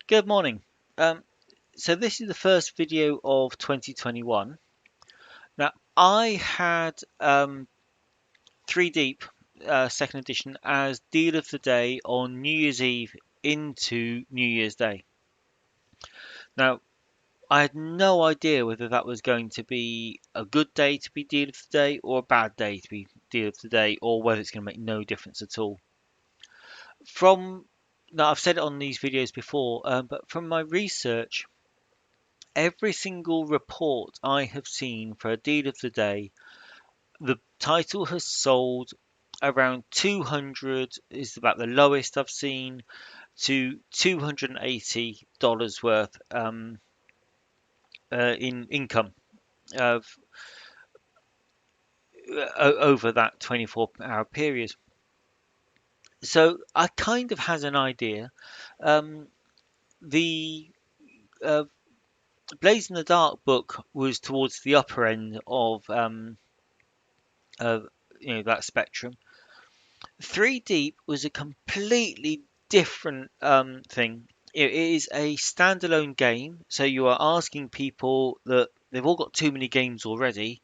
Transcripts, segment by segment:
Good morning. Um, so this is the first video of 2021. Now I had 3 Deep second edition as deal of the day on New Year's Eve into New Year's Day. Now I had no idea whether that was going to be a good day to be deal of the day or a bad day to be deal of the day, or whether it's going to make no difference at all. From Now I've said it on these videos before, but from my research, every single report I have seen for a deal of the day, the title has sold around 200 is about the lowest I've seen to $280 worth in income of over that 24-hour period. So I kind of had an idea. Um, the Blaze in the Dark book was towards the upper end of that spectrum. 3 Deep was a completely different thing. It is a standalone game, so you are asking people that they've all got too many games already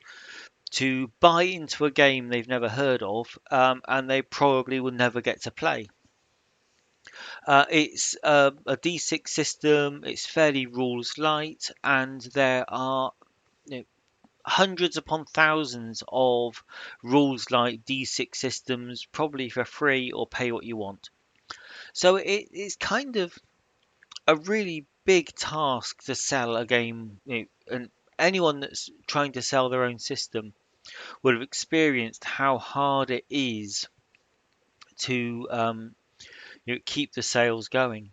to buy into a game they've never heard of, and they probably will never get to play. It's a D6 system. It's fairly rules light, and there are you know, hundreds upon thousands of rules like D6 systems, probably for free or pay what you want. So it's kind of a really big task to sell a game, and anyone that's trying to sell their own system would have experienced how hard it is to keep the sales going.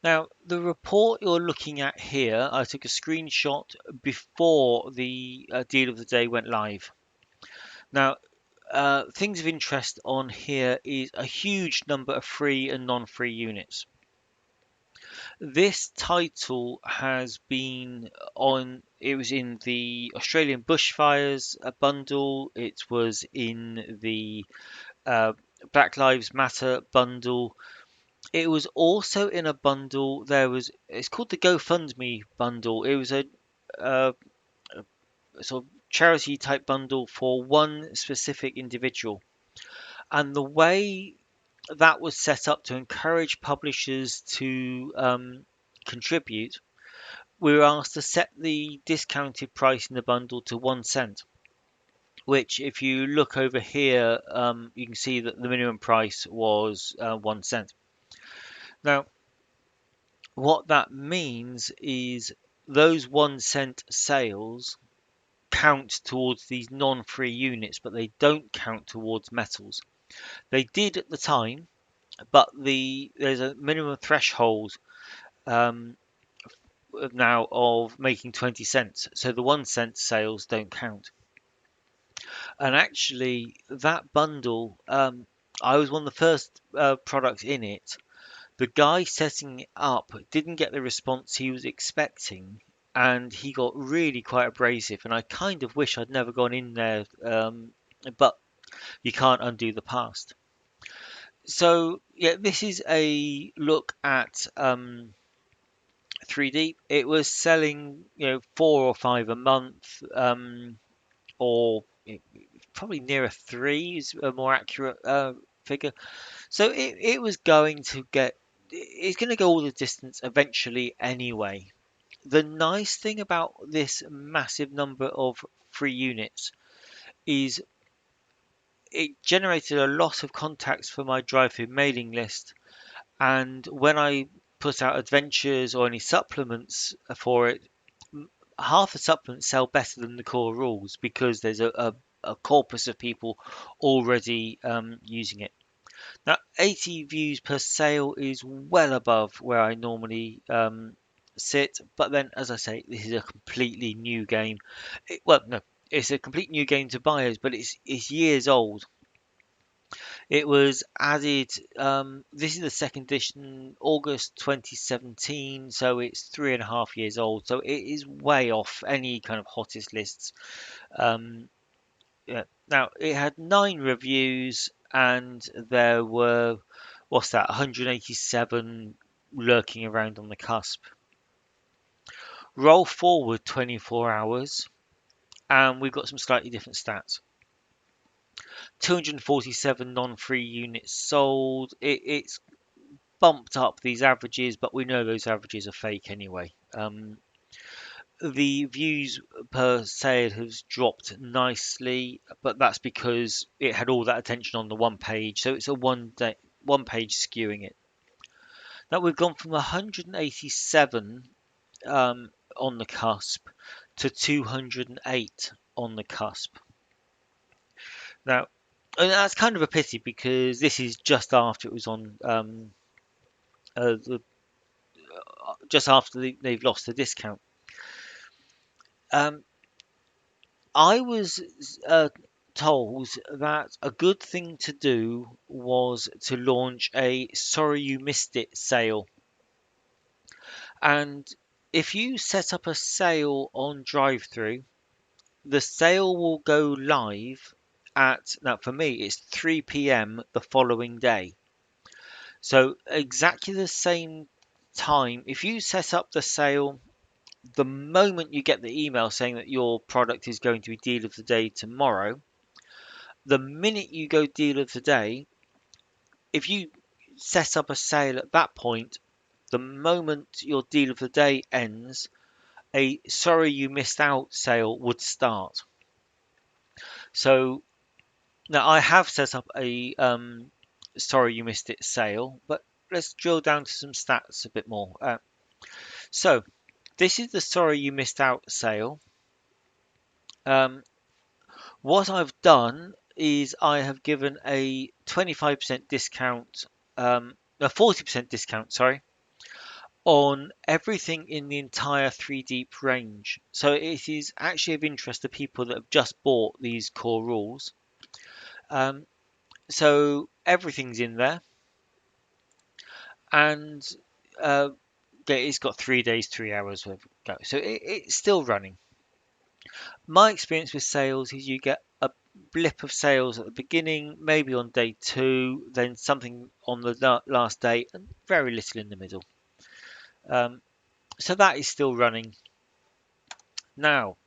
Now, the report you're looking at here, I took a screenshot before the deal of the day went live. Now, things of interest on here is a huge number of free and non-free units. This title has been on, it was in the Australian bushfires bundle, it was in the uh, Black Lives Matter bundle. It was also in a bundle. It's called the GoFundMe bundle. It was a sort of charity type bundle for one specific individual. And the way that was set up to encourage publishers to contribute, we were asked to set the discounted price in the bundle to 1 cent. Which, if you look over here, you can see that the minimum price was 1 cent. Now, what that means is those 1 cent sales count towards these non-free units, but they don't count towards metals. They did at the time, but there's a minimum threshold um, now of making 20 cents, so the 1 cent sales don't count. And actually, that bundle, I was one of the first products in it. The guy setting it up didn't get the response he was expecting, and he got really quite abrasive. And I kind of wish I'd never gone in there, but you can't undo the past. So yeah, this is a look at 3D. It was selling, 4 or 5 a month, or probably nearer three is a more accurate figure. So it was going to get, it's going to go all the distance eventually anyway. The nice thing about this massive number of free units is it generated a lot of contacts for my drive-through mailing list. And when I put out adventures or any supplements for it, half the supplements sell better than the core rules because there's a corpus of people already using it. Now, 80 views per sale is well above where I normally sit, but then, as I say, this is a completely new game. Well, no, it's a complete new game to buyers, but it's years old. It was added. This is the second edition, August 2017, so it's 3.5 years old. So it is way off any kind of hottest lists. Um, yeah. Now it had 9 reviews, and there were, what's that, 187 lurking around on the cusp. Roll forward 24 hours, and we've got some slightly different stats. 247 non-free units sold. It's bumped up these averages, but we know those averages are fake anyway. The views per sale has dropped nicely, but that's because it had all that attention on the one page, so it's a one page skewing it. Now we've gone from 187 on the cusp to 208 on the cusp. Now, and that's kind of a pity because this is just after it was on, just after they've lost the discount. Um, I was told that a good thing to do was to launch a sorry you missed it sale. And if you set up a sale on DriveThru, the sale will go live at, now for me, it's 3 p.m. the following day. So exactly the same time, if you set up the sale the moment you get the email saying that your product is going to be deal of the day tomorrow, the minute you go deal of the day, if you set up a sale at that point, the moment your deal of the day ends, a sorry you missed out sale would start. So now I have set up a sorry you missed it sale, but let's drill down to some stats a bit more. So this is the sorry you missed out sale. What I've done is I have given a 25% discount, a 40% discount, sorry, on everything in the entire 3 Deep range. So it is actually of interest to people that have just bought these core rules. So everything's in there, and it's got 3 days, 3 hours worth of go. So it's still running. My experience with sales is you get a blip of sales at the beginning, maybe on day 2, then something on the last day, and very little in the middle. So that is still running. Now,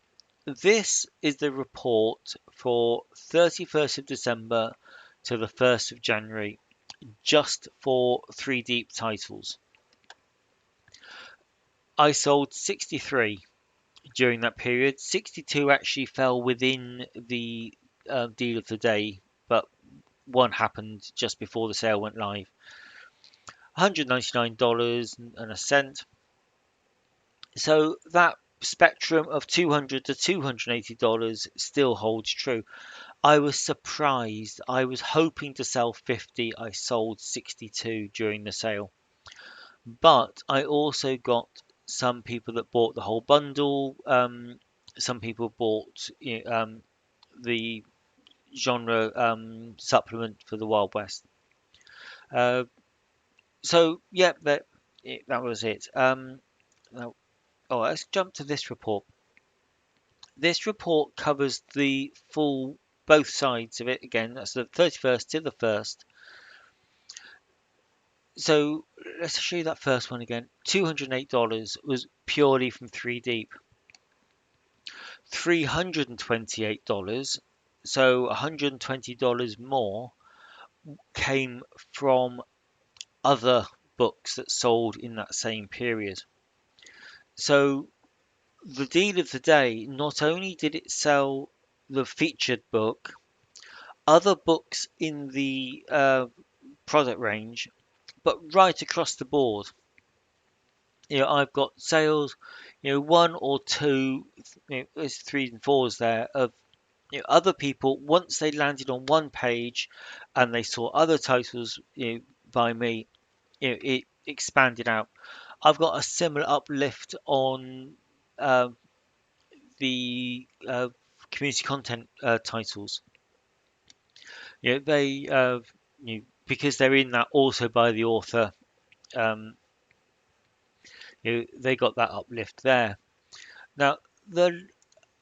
this is the report for 31st of December to the 1st of January, just for 3 Deep titles. I sold 63 during that period. 62 actually fell within the deal of the day, but one happened just before the sale went live. $199 and a cent. So that spectrum of $200 to $280 still holds true. I was surprised. I was hoping to sell 50. I sold 62 during the sale. But I also got some people that bought the whole bundle. Some people bought the genre supplement for the Wild West. So yeah, that was it. Now, let's jump to this report. This report covers the full both sides of it again. That's the 31st to the 1st. So let's show you that first one again. $208 was purely from 3 Deep. $328, so $120 more, came from other books that sold in that same period. So the deal of the day, not only did it sell the featured book, other books in the product range, but right across the board. I've got sales, one or two, there's 3s and 4s there of other people once they landed on one page and they saw other titles by me, it expanded out. I've got a similar uplift on the community content titles. They because they're in that also by the author. Um, they got that uplift there. Now the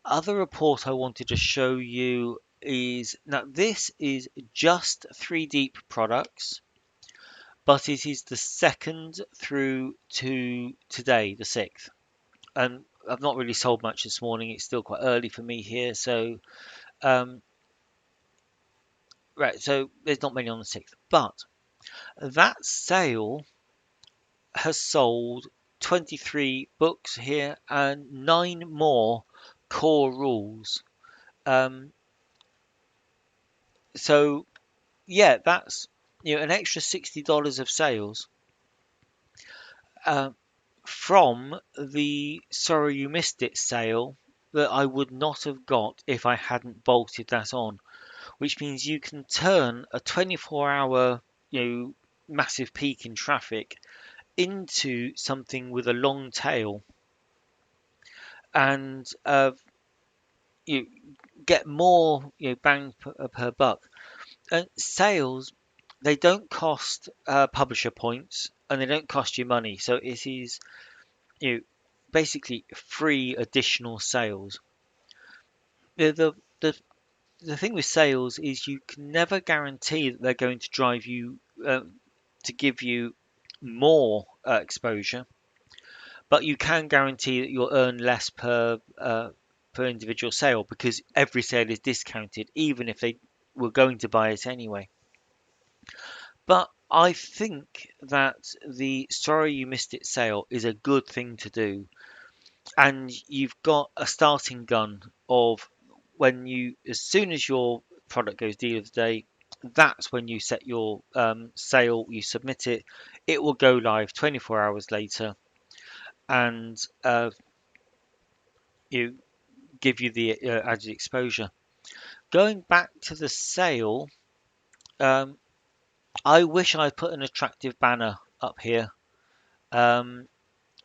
other report I wanted to show you is, now this is just 3 Deep products, but it is the 2nd through to today, the 6th. And I've not really sold much this morning. It's still quite early for me here, so um, right. So there's not many on the 6th, but that sale has sold 23 books here and 9 more core rules. Um, so yeah, that's an extra $60 of sales uh, from the Sorry You Missed It sale that I would not have got if I hadn't bolted that on. Which means you can turn a 24-hour, massive peak in traffic into something with a long tail, and you get more, bang per buck. And sales, they don't cost publisher points, and they don't cost you money. So it is, you know, basically free additional sales. The the thing with sales is you can never guarantee that they're going to drive you to give you more exposure, but you can guarantee that you'll earn less per individual sale because every sale is discounted, even if they were going to buy it anyway. But I think that the Sorry You Missed It sale is a good thing to do, and you've got a starting gun of as soon as your product goes deal of the day, that's when you set your sale, you submit it, it will go live 24 hours later, and you give you the added exposure. Going back to the sale, um, I wish I'd put an attractive banner up here. Um,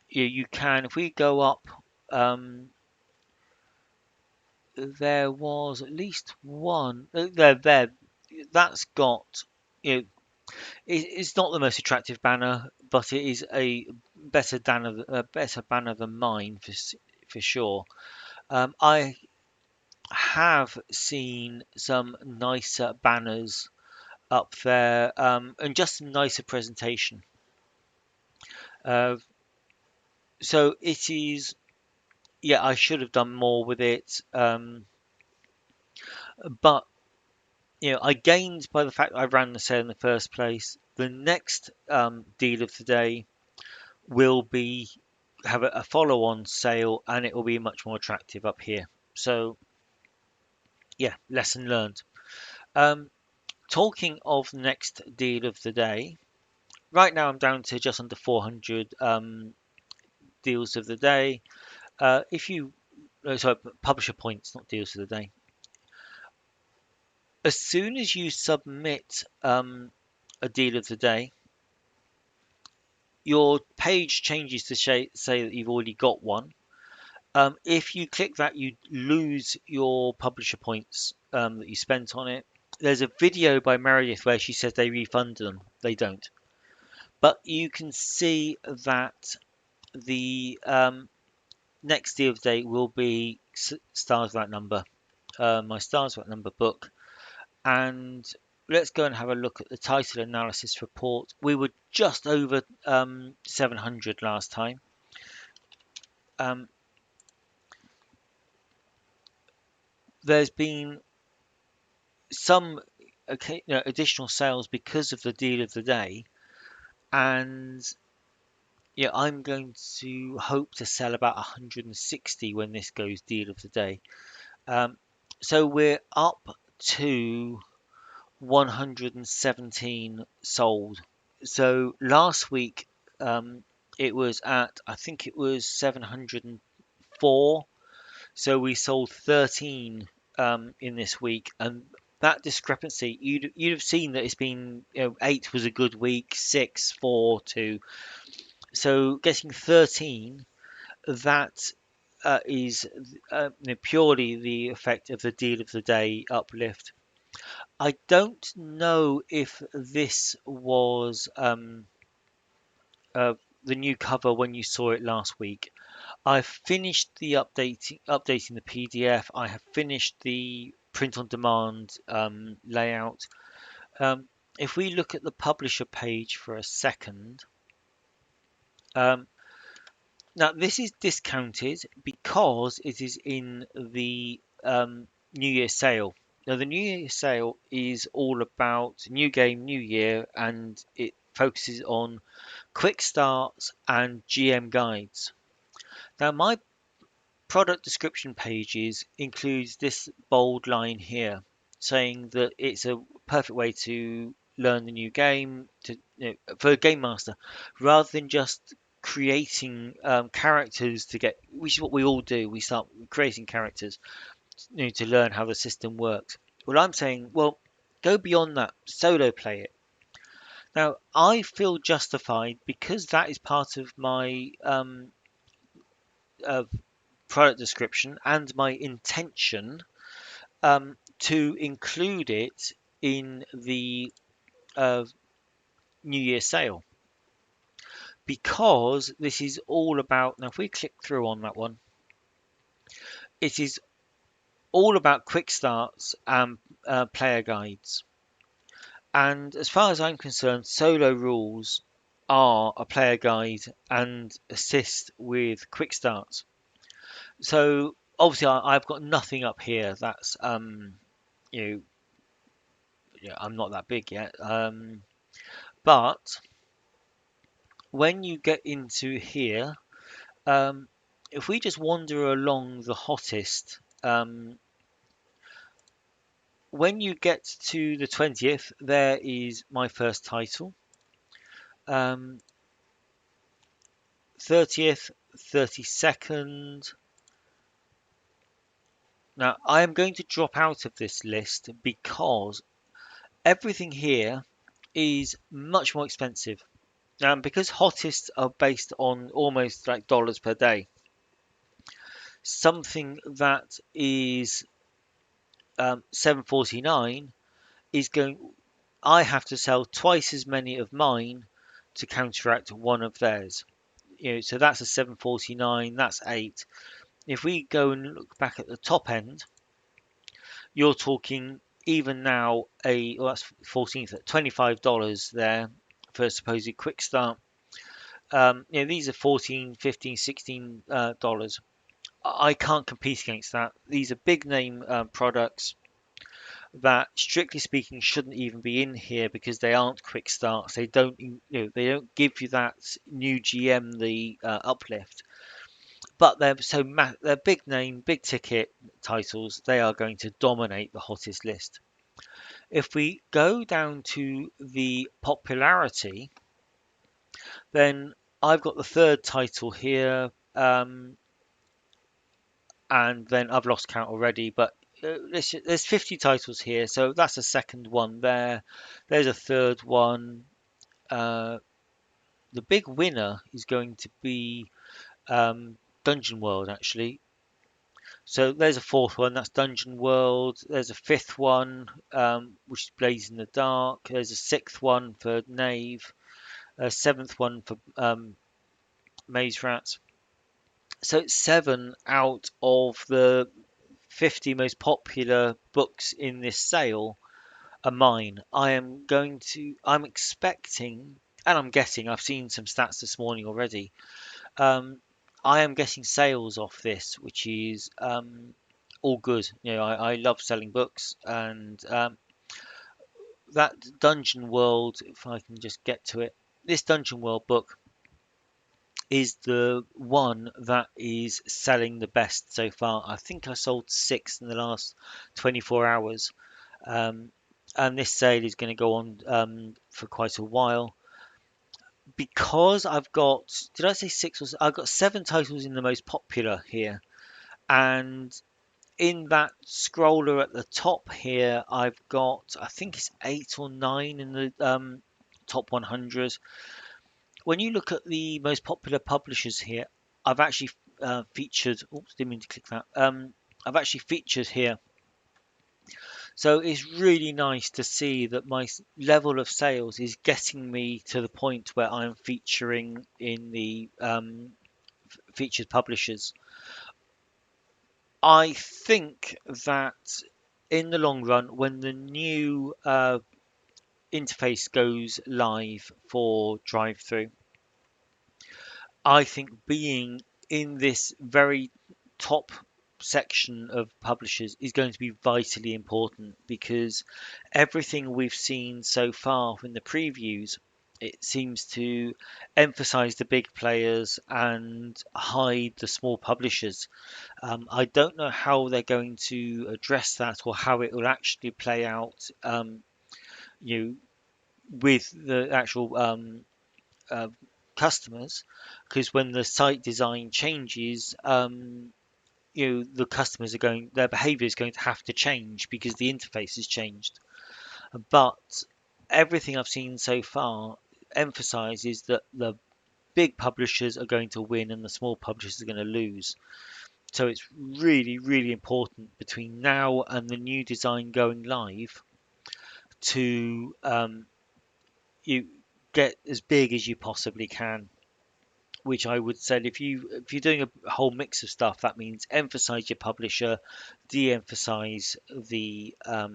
you can, if we go up, um, there was at least one there. That's got, you know, it's not the most attractive banner, but it is a better banner than mine for sure. I have seen some nicer banners up there, and just some nicer presentation. Uh, so it is, yeah, I should have done more with it, but I gained by the fact that I ran the sale in the first place. The next deal of the day will be have a follow-on sale, and it will be much more attractive up here. So yeah, lesson learned. Um, Talking of next deal of the day, right now I'm down to just under 400 deals of the day. If you Sorry, publisher points, not deals of the day. As soon as you submit a deal of the day, your page changes to say that you've already got one. If you click that, you lose your publisher points that you spent on it. There's a video by Meredith where she says they refund them. They don't. But you can see that the next deal of the day will be Stars That Number, my Stars That Number book. And let's go and have a look at the title analysis report. We were just over 700 last time. There's been some additional sales because of the deal of the day, and yeah, I'm going to hope to sell about 160 when this goes deal of the day. So we're up to 117 sold. So last week it was at, I think it was 704. So we sold 13 in this week, and that discrepancy, you'd have seen that it's been, 8 was a good week, 6, 4, 2. So getting 13, that is purely the effect of the deal of the day uplift. I don't know if this was uh, the new cover when you saw it last week. I've finished the updating the PDF. I have finished the print on demand layout. Um, if we look at the publisher page for a second, um, now this is discounted because it is in the New Year sale. Now the New Year sale is all about new game, new year, and it focuses on quick starts and GM guides. Now my product description pages includes this bold line here saying that it's a perfect way to learn the new game for a game master rather than just creating characters to get, which is what we all do. We start creating characters, to learn how the system works. Well, I'm saying, well, go beyond that, solo play it. Now I feel justified because that is part of my uh, product description and my intention to include it in the uh, New Year sale, because this is all about. Now, if we click through on that one, it is all about quick starts and player guides. And as far as I'm concerned, solo rules are a player guide and assist with quick starts. So obviously, I've got nothing up here that's you know yeah, I'm not that big yet. But when you get into here, um, if we just wander along the hottest, when you get to the 20th, there is my first title. 30th, 32nd. Now, I am going to drop out of this list because everything here is much more expensive. Because hottest are based on almost like dollars per day, something that is 749 is going. I have to sell twice as many of mine to counteract one of theirs. So that's a 749. That's 8. If we go and look back at the top end, you're talking even now that's 14th at $25 there for a supposed quick start. These are 14, 15, 16 dollars. I can't compete against that. These are big name products that, strictly speaking, shouldn't even be in here because they aren't quick starts. They don't give you that new GM the uplift. But they're big name, big ticket titles. They are going to dominate the hottest list. If we go down to the popularity, then I've got the third title here. And then I've lost count already, but there's 50 titles here, so that's a second one there. There's a third one. Uh, the big winner is going to be Dungeon World, actually. So there's a fourth one, that's Dungeon World. There's a fifth one, which is Blaze in the Dark. There's a sixth one for Knave. A seventh one for Maze Rats. So it's 7 out of the 50 most popular books in this sale are mine. I'm expecting, and I'm getting, I've seen some stats this morning already. Um, I am getting sales off this, which is all good. I love selling books, and that Dungeon World, if I can just get to it, this Dungeon World book is the one that is selling the best so far. I think I sold 6 in the last 24 hours. Um, and this sale is going to go on for quite a while because I've got, did I say 6 or I've got 7 titles in the most popular here. And in that scroller at the top here, I've got, I think it's 8 or 9 in the top 100. When you look at the most popular publishers here, I've actually featured. Oops, didn't mean to click that. I've actually featured here, so it's really nice to see that my level of sales is getting me to the point where I'm featuring in the featured publishers. I think that in the long run, when the new interface goes live for drive-through. I think being in this very top section of publishers is going to be vitally important, because everything we've seen so far from the previews, it seems to emphasize the big players and hide the small publishers. I don't know how they're going to address that, or how it will actually play out, you know, with the actual uh, customers, because when the site design changes, the customers are going, their behavior is going to have to change because the interface has changed. But everything I've seen so far emphasizes that the big publishers are going to win and the small publishers are going to lose. So it's really, really important between now and the new design going live to you get as big as you possibly can. Which I would say, if you're doing a whole mix of stuff, that means emphasize your publisher, de-emphasize the uh,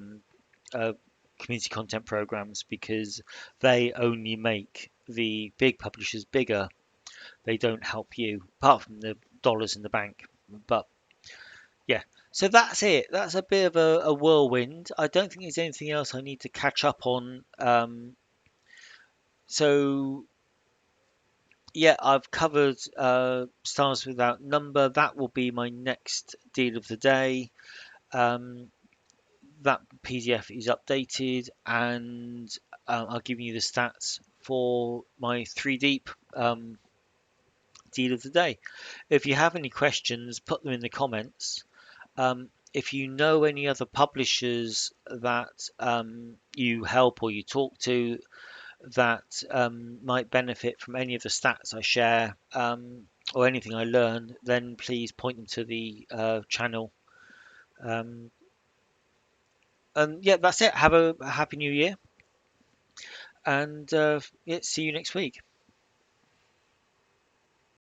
community content programs, because they only make the big publishers bigger. They don't help you, apart from the dollars in the bank. But yeah, so that's it. That's a bit of a whirlwind. I don't think there's anything else I need to catch up on. So yeah, I've covered Stars Without Number. That will be my next deal of the day. Um, that PDF is updated, and I'll give you the stats for my 3 Deep deal of the day. If you have any questions, put them in the comments. If you know any other publishers that you help or you talk to that might benefit from any of the stats I share, or anything I learn, then please point them to the channel. Um, and yeah, that's it. Have a happy new year, and yeah, see you next week.